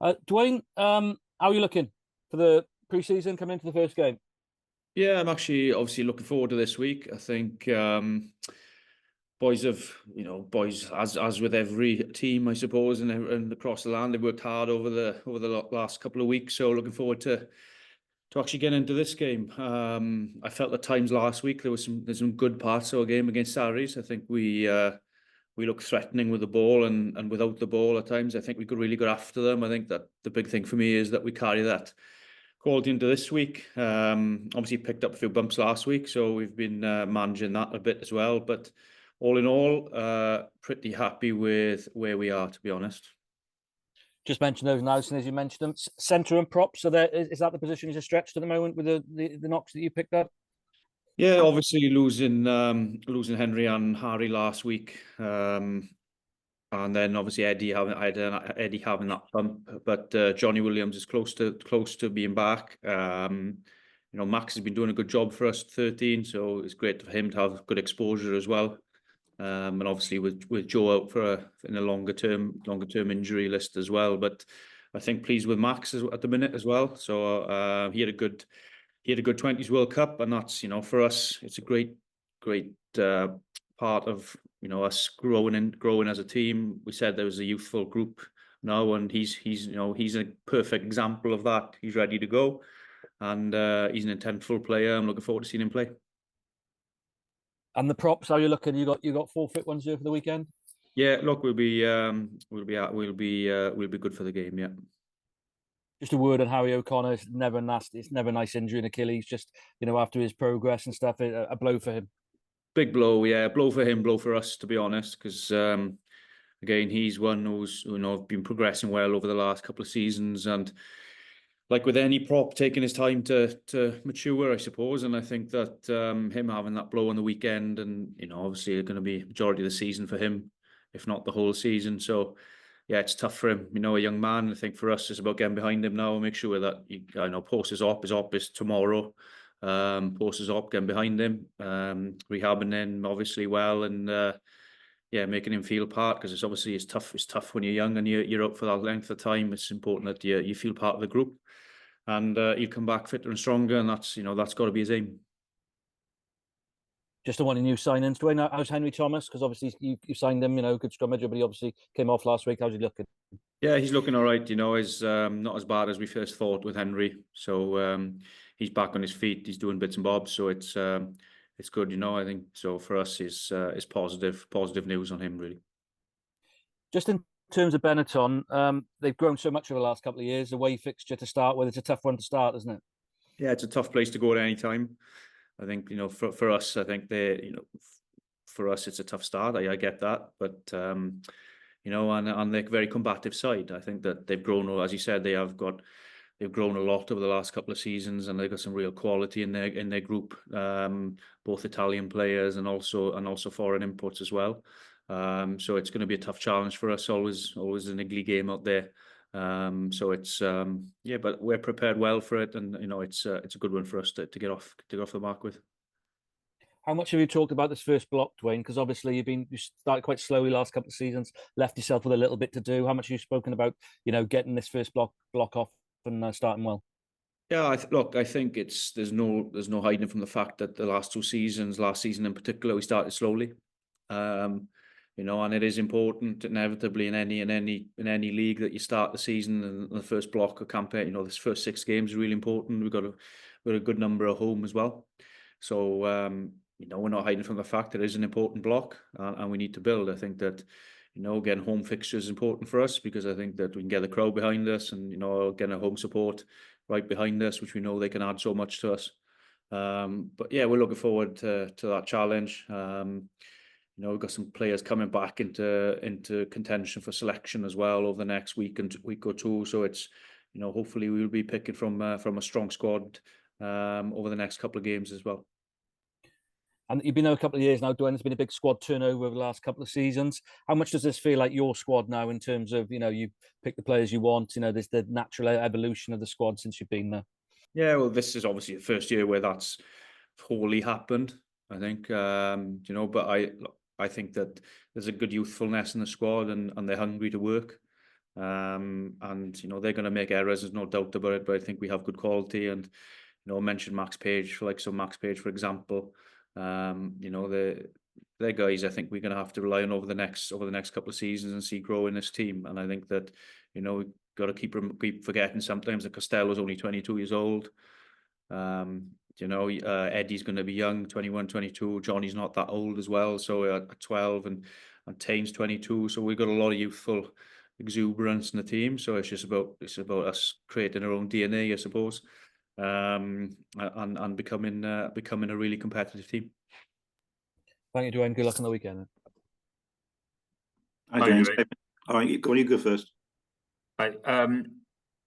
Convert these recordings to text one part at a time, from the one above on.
Dwayne, how are you looking for the preseason coming into the first game? Yeah, I'm actually obviously looking forward to this week. I think boys have, boys as with every team, I suppose, and across the land, they've worked hard over the last couple of weeks. So looking forward to actually getting into this game. I felt at times last week there's some good parts of our game against Saris. I think we looked threatening with the ball and without the ball at times. I think we could really go after them. I think that the big thing for me is that we carry that quality into this week. Obviously picked up a few bumps last week, so we've been managing that a bit as well. But all in all, pretty happy with where we are, to be honest. Just mentioned those now, and as you mentioned them, centre and props. So is that the position you're stretched at the moment with the knocks that you picked up? Yeah, obviously losing Henry and Harry last week. And then obviously Eddie having that bump, but Johnny Williams is close to being back. Max has been doing a good job for us, 13, so it's great for him to have good exposure as well. And obviously with Joe out in a longer term injury list as well. But I think pleased with Max at the minute as well. So he had a good 20s World Cup, and that's for us it's a great part of us growing as a team. We said there was a youthful group now, and he's a perfect example of that. He's ready to go, and he's an intentful player. I'm looking forward to seeing him play. And the props, how are you looking? You got 4 fit ones here for the weekend? Yeah, look, we'll be good for the game. Yeah. Just a word on Harry O'Connor. It's never nasty. It's never a nice injury in Achilles. Just after his progress and stuff, a blow for him. Big blow, yeah, blow for him, blow for us, to be honest, because again, he's one who's been progressing well over the last couple of seasons, and like with any prop, taking his time to mature, I suppose. And I think that him having that blow on the weekend, and obviously it's going to be majority of the season for him, if not the whole season. So yeah, it's tough for him. A young man. I think for us, it's about getting behind him now and make sure that post is op. His op is tomorrow. Post is op, getting behind him, rehabbing him obviously well, and yeah, making him feel part, because it's tough. It's tough when you're young and you're out for that length of time. It's important that you feel part of the group, and he'll come back fitter and stronger, and that's got to be his aim. Just one of new signings, Dwayne. How's Henry Thomas? Because obviously you signed him, good scrummager, but he obviously came off last week. How's he looking? Yeah, he's looking all right. He's not as bad as we first thought with Henry. So he's back on his feet. He's doing bits and bobs. So it's good. I think so for us is positive news on him, really. Just in terms of Benetton, they've grown so much over the last couple of years. The away fixture to start with, it's a tough one to start, isn't it? Yeah, it's a tough place to go at any time. I think for us, I think for us it's a tough start. I get that, but and they're a very combative side. I think that they've grown, as you said, they've grown a lot over the last couple of seasons, and they've got some real quality in their group, both Italian players and also foreign imports as well. So it's going to be a tough challenge for us. Always an ugly game out there. So it's yeah, but we're prepared well for it, and it's a good one for us to get off the mark with. How much have you talked about this first block, Dwayne? Because obviously you started quite slowly last couple of seasons, left yourself with a little bit to do. How much have you spoken about, getting this first block off and starting well? Yeah, look, I think there's no hiding from the fact that the last season in particular, we started slowly. And it is important inevitably in any league that you start the season and the first block of campaign. This first 6 games is really important. We've got a good number at home as well. So we're not hiding from the fact that it is an important block, and we need to build. I think that getting home fixtures is important for us, because I think that we can get the crowd behind us, and getting a home support right behind us, which we know they can add so much to us. But yeah, we're looking forward to that challenge. We've got some players coming back into contention for selection as well over the next week or two. So it's hopefully we'll be picking from a strong squad over the next couple of games as well. And you've been there a couple of years now, Dwayne. There's been a big squad turnover over the last couple of seasons. How much does this feel like your squad now, in terms of you pick the players you want? There's the natural evolution of the squad since you've been there. Yeah, well, this is obviously the first year where that's wholly happened, I think. But I think that there's a good youthfulness in the squad, and they're hungry to work. And, you know, they're going to make errors, there's no doubt about it, but I think we have good quality. And, you know, I mentioned Max Page, for example. You know, they're guys I think we're going to have to rely on over the next couple of seasons and see grow in this team. And I think that, you know, we've got to keep forgetting sometimes that Costello's only 22 years old. You know, Eddie's going to be young, 21, 22. Johnny's not that old as well, so at 12, and Tane's 22. So we've got a lot of youthful exuberance in the team. So it's about us creating our own DNA, I suppose, and becoming a really competitive team. Thank you, Dwayne. Good luck on the weekend. Hi, James. All right, you go first. Right.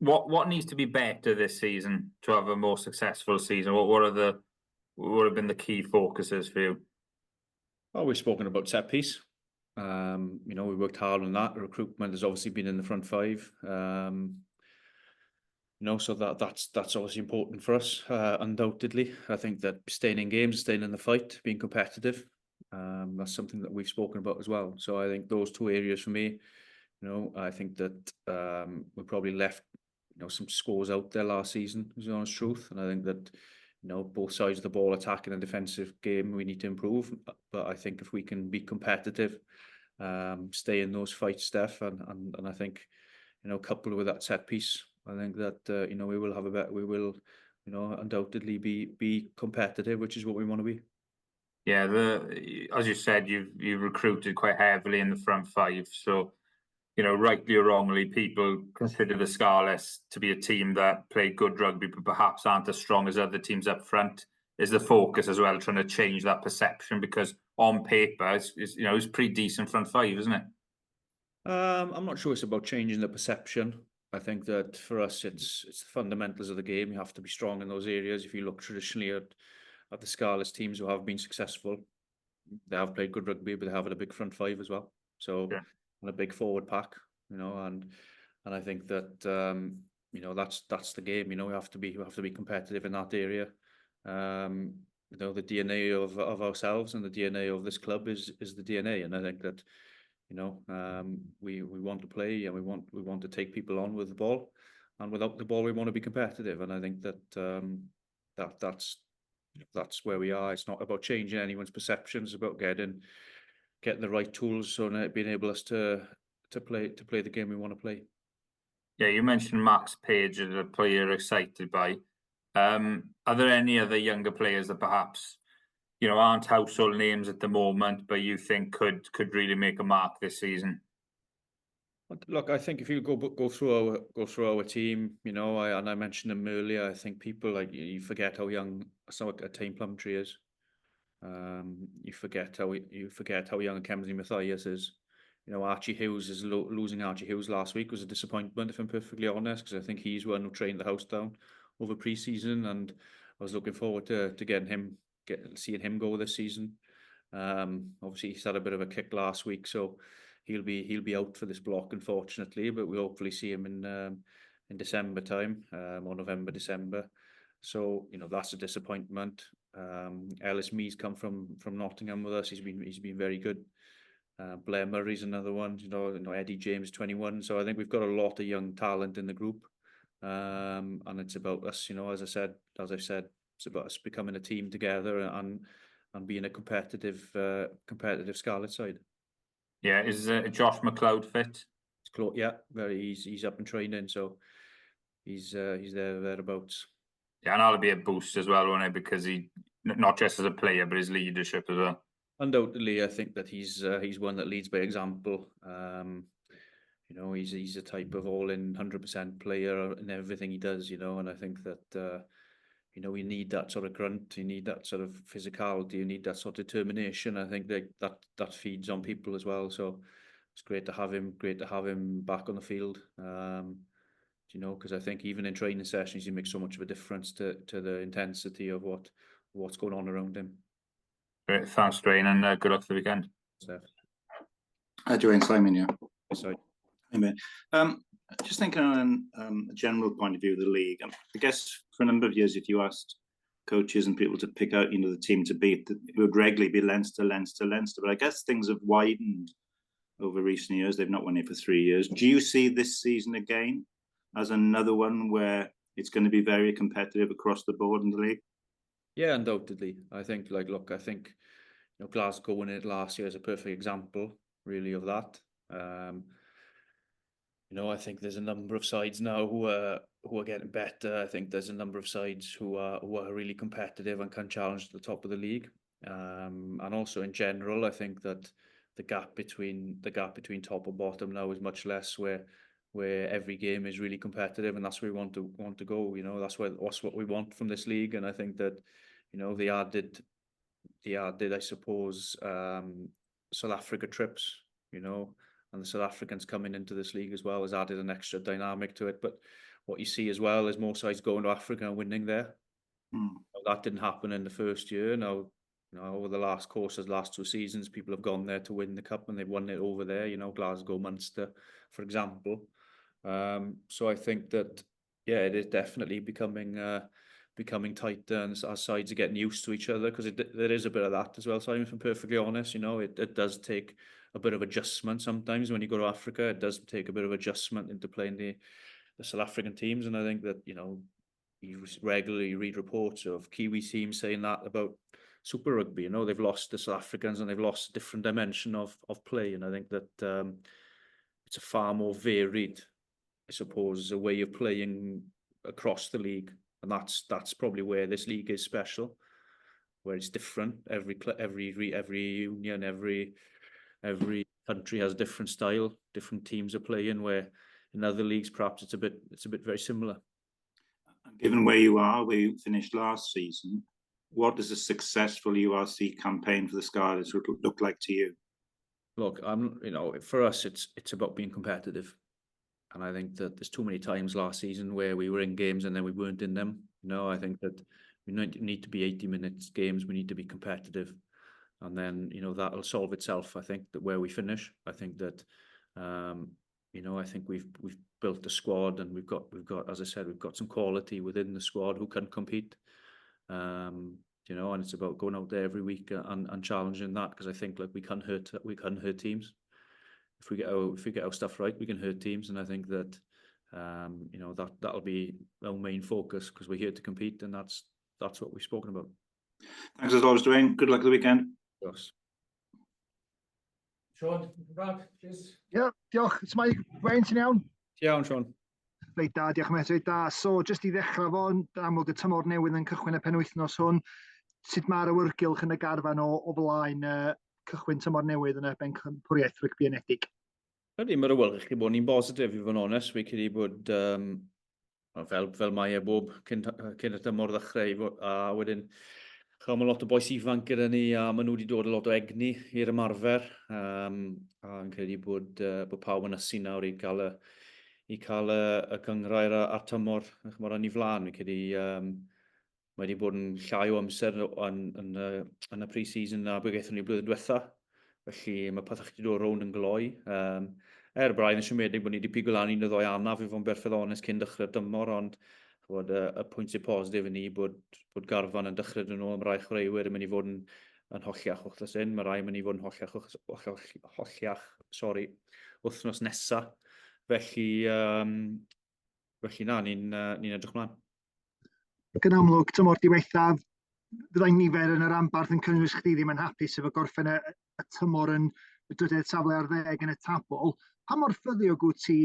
What needs to be better this season to have a more successful season? What have been the key focuses for you? Well, we've spoken about set piece. You know, we worked hard on that. Recruitment has obviously been in the front five. You know, so that's obviously important for us, undoubtedly. I think that staying in games, staying in the fight, being competitive, that's something that we've spoken about as well. So I think those two areas for me, you know, I think that we probably left, you know, some scores out there last season, is the honest truth. And I think that, you know, both sides of the ball, attacking and defensive game, we need to improve. But I think if we can be competitive, stay in those fights, Steph, and I think, you know, coupled with that set piece, I think that you know, we will, you know, undoubtedly be competitive, which is what we want to be. Yeah, as you said, you've recruited quite heavily in the front five. So, you know, rightly or wrongly, people consider the Scarlets to be a team that play good rugby, but perhaps aren't as strong as other teams up front. Is the focus as well trying to change that perception? Because on paper, it's pretty decent front five, isn't it? I'm not sure it's about changing the perception. I think that for us, it's the fundamentals of the game. You have to be strong in those areas. If you look traditionally at the Scarlets teams who have been successful, they have played good rugby, but they have had a big front five as well. So, yeah, and a big forward pack, you know, and I think that you know, that's the game. You know, we have to be competitive in that area. You know, the DNA of ourselves and the DNA of this club is the DNA, and I think that, you know, we want to play and we want to take people on with the ball, and without the ball we want to be competitive. And I think that that's where we are. It's not about changing anyone's perceptions. It's about getting the right tools so that being able us to play the game we want to play. Yeah, you mentioned Max Page as a player you're excited by. Are there any other younger players that perhaps, you know, aren't household names at the moment, but you think could really make a mark this season? Look, I think if you go through our team, you know, I mentioned him earlier. I think people, like, you forget how young Tane Plumtree is. You forget how young Kemsley Mathias is. You know, Archie Hughes losing Archie Hughes last week was a disappointment, if I'm perfectly honest, because I think he's one who trained the house down over pre-season, and I was looking forward to seeing him go this season. Obviously he's had a bit of a kick last week, so he'll be out for this block, unfortunately, but we'll hopefully see him in December time, or November, December. So, you know, that's a disappointment. Ellis Mee's come from Nottingham with us. He's been very good. Blair Murray's another one. You know, Eddie James, 21. So I think we've got a lot of young talent in the group, and it's about us. You know, as I've said, it's about us becoming a team together and being a competitive Scarlet side. Yeah, is Josh McLeod fit? Yeah, he's up and training, so he's thereabouts. Yeah, and that'll be a boost as well, won't it? Because he, not just as a player, but his leadership as well. Undoubtedly, I think that he's one that leads by example. You know, he's a type of all-in 100% player in everything he does. You know, and I think that you know, we need that sort of grunt. You need that sort of physicality. You need that sort of determination. I think that feeds on people as well. So it's great to have him. Great to have him back on the field. You know, because I think even in training sessions, he makes so much of a difference to the intensity of what's going on around him. Great, thanks, Dwayne, and good luck for the weekend. Steph. Hi, Dwayne. Simon, yeah. Sorry. Amen. Just thinking on a general point of view of the league, I guess for a number of years, if you asked coaches and people to pick out, you know, the team to beat, it would regularly be Leinster. But I guess things have widened over recent years. They've not won it for 3 years. Do you see this season again as another one where it's going to be very competitive across the board in the league? Yeah, undoubtedly. I think, look, I think, Glasgow winning it last year is a perfect example, really, of that. I think there's a number of sides now who are getting better. I think there's a number of sides who are really competitive and can challenge at the top of the league. And also in general, I think that the gap between top and bottom now is much less, where every game is really competitive, and that's where we want to go. That's what we want from this league. And I think that they added, I suppose, South Africa trips, and the South Africans coming into this league as well has added an extra dynamic to it. But what you see as well is more sides going to Africa and winning there. That didn't happen in the first year. Now, over the last 2 seasons, people have gone there to win the cup, and they've won it over there. Glasgow, Munster, for example. So I think that, yeah, it is definitely becoming tighter, and as sides are getting used to each other, because there is a bit of that as well. So if I'm perfectly honest, it does take a bit of adjustment sometimes when you go to Africa. It does take a bit of adjustment into playing the South African teams, and I think that you regularly read reports of Kiwi teams saying that about Super Rugby. They've lost the South Africans, and they've lost a different dimension of play. And I think that it's a far more varied, I suppose, a way of playing across the league, and that's probably where this league is special, where it's different. Every union, every country has a different style. Different teams are playing, where in other leagues perhaps it's a bit very similar. Given where you finished last season, what does a successful URC campaign for the Scarlets look like to you? Look, for us, it's about being competitive, and I think that there's too many times last season where we were in games and then we weren't in them. I think that we need to be 80-minute games. We need to be competitive, and then that'll solve itself. I think that where we finish, I think that I think we've built a squad, and we've got, as I said, we've got some quality within the squad who can compete. And it's about going out there every week and challenging that, because I think we can hurt teams. If we get our stuff right, we can hurt teams, and I think that that'll be our main focus, because we're here to compete, and that's what we've spoken about. Thanks as always, Dwayne. Good luck at the weekend. Yes. Sean, Brad, cheers. Yeah, diolch. It's Mike. Ryan, ti'n iawn? Iawn, Sean. Reit da, diolch yn reit da. So, just I ddechrau fo, amlwg y tymor newydd yn cychwyn y penwythnos hwn. Sut mae'r awyrgylch yn y garfan o flaen cychwyn tymor newydd yn y Bencampwriaeth Rygbi Unedig? Mae'r awyrgylch i bod ni'n bositif, i fod yn onest. Fi credu bod, fel mae bob cyn y tymor ddechrau, a wedyn, mae lot o boes ifanc gyda ni, a maen nhw wedi dod a lot o egni i'r ymarfer. A'n credu bod pawb yn ysu nawr i cael y gyngrair a'r tymor yn ei flaen. Fi'n credu mae wedi bod yn llai o amser yn y pre-season na be gaethon ni blwyddyn diwetha. Felly mae pethau wedi dod rownd yn gloi. Braidd yn siomedig bod ni wedi pigo lan 1 o 2 anaf i fod yn berffyddonus cyn dechrau'r dymor, ond y pwyntiau positif yn ni bod garfan yn dechrau dyn nhw am rai chwaraewyr yn mynd i fod yn holliach wrthnos hyn. Mae rai yn mynd i fod yn holliach wythnos nesa. Felly ni'n edrych mlaen. Yn amlwg, tymor diwethaf, fyddai nifer yn yr ambarth yn cynnwys chdi ddim yn hapus efo gorffen y tymor yn y drydydd safle ar 10 yn y tabl. Pa mor ffyddiog wyt ti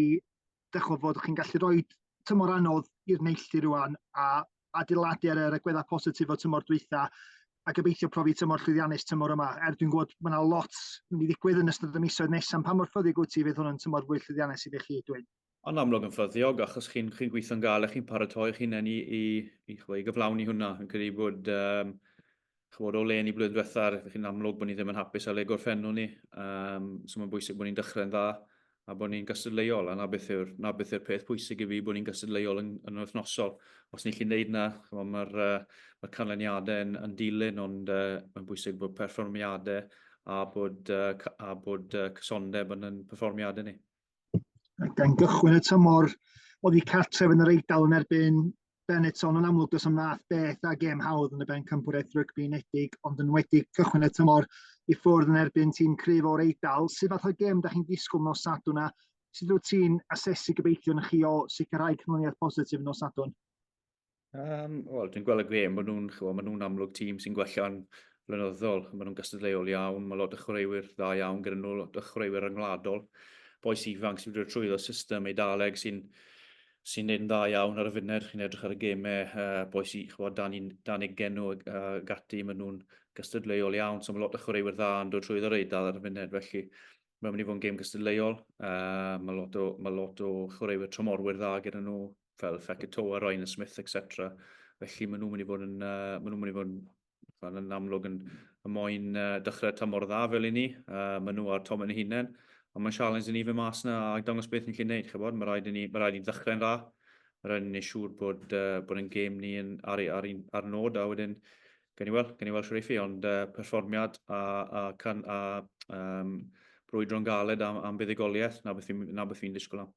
dechrau fod chi'n gallu rhoi tymor anodd i'r neilltu rwan a adeiladu ar yr agweddau positif o tymor dwytha, a gobeithio profi tymor llwyddiannus tymor yma. Dwi'n gwybod mae yna lot yn mynd i ddigwydd yn ystod y misoedd nesaf. Pa mor ffyddiog wyt ti fydd hwn yn tymor fwy llwyddiannus i chi, Dwayne? Ond amlwg yn ffyddiog, achos chi'n gweithio'n gael, chi'n paratoi chi'n enni i gyflawni hwnna. Yn credu bod o le ni blwyddyn diwethaf, chi'n amlwg bod ni ddim yn hapus â le gorffennol ni. So mae'n bwysig bod ni'n dechrau'n dda, a bod ni'n gystadleuol, a na beth yw'r peth pwysig i fi bod ni'n gystadleuol yn wythnosol. Os ni'n gallu gwneud na, mae'r canlyniadau yn dilyn, ond mae'n bwysig bod perfformiadau a bod cysondeb yn perfformiadau ni. Gan gychwyn y tymor, oedd i cartref yn yr Eidal yn erbyn Benetton yn amlwg does am fath beth a gêm hawdd yn y Bencampwriaeth Rygbi Unedig, ond yn wedi cychwyn y tymor i ffwrdd yn erbyn tîm cryf o'r Eidal. Sut fath o gêm da chi'n disgwyl nos Sadwrn a sut wyt ti'n asesu gobeithio yn chi o sicrhau canlyniad positif nos Sadwrn? Wel, dwi'n gweld y gêm, maen nhw'n amlwg tîm sy'n gwella'n flynyddol. Maen nhw'n gystadleuol iawn, mae lot o chwaraewyr dda iawn gyda nhw, lot o chwaraewyr yngwladol. Boes ifanc sy'n dod trwyddo system Eidaleg sy'n neud yn dda iawn ar y funud. Chi'n edrych ar y gemau, boes i, dan 20 nhw gati, maen nhw'n gystadleuol iawn, so mae lot o chwaraewyr dda yn dod trwyddo'r Eidal ar y funud, felly mae'n mynd i fod yn gêm gystadleuol. Mae lot o chwaraewyr tramorwyr dda gyda nhw, fel Feketoa, Ryan Smith, etc. Felly maen nhw'n mynd i fod yn amlwg yn moyn dechrau tymor dda fel i ni. Maen nhw ar tom yn eu hunain. Ond mae'n sialens i ni fy mas na a dangos beth ni'n gallu gwneud. Mae rhaid i ni ddechrau'n dda. Mae rhaid i ni siŵr bod yn gêm ni ar nod a wedyn gen i weld siwr ei ffi, ond perfformiad a brwydro'n galed am buddigoliaeth na beth fi'n disgwyl am.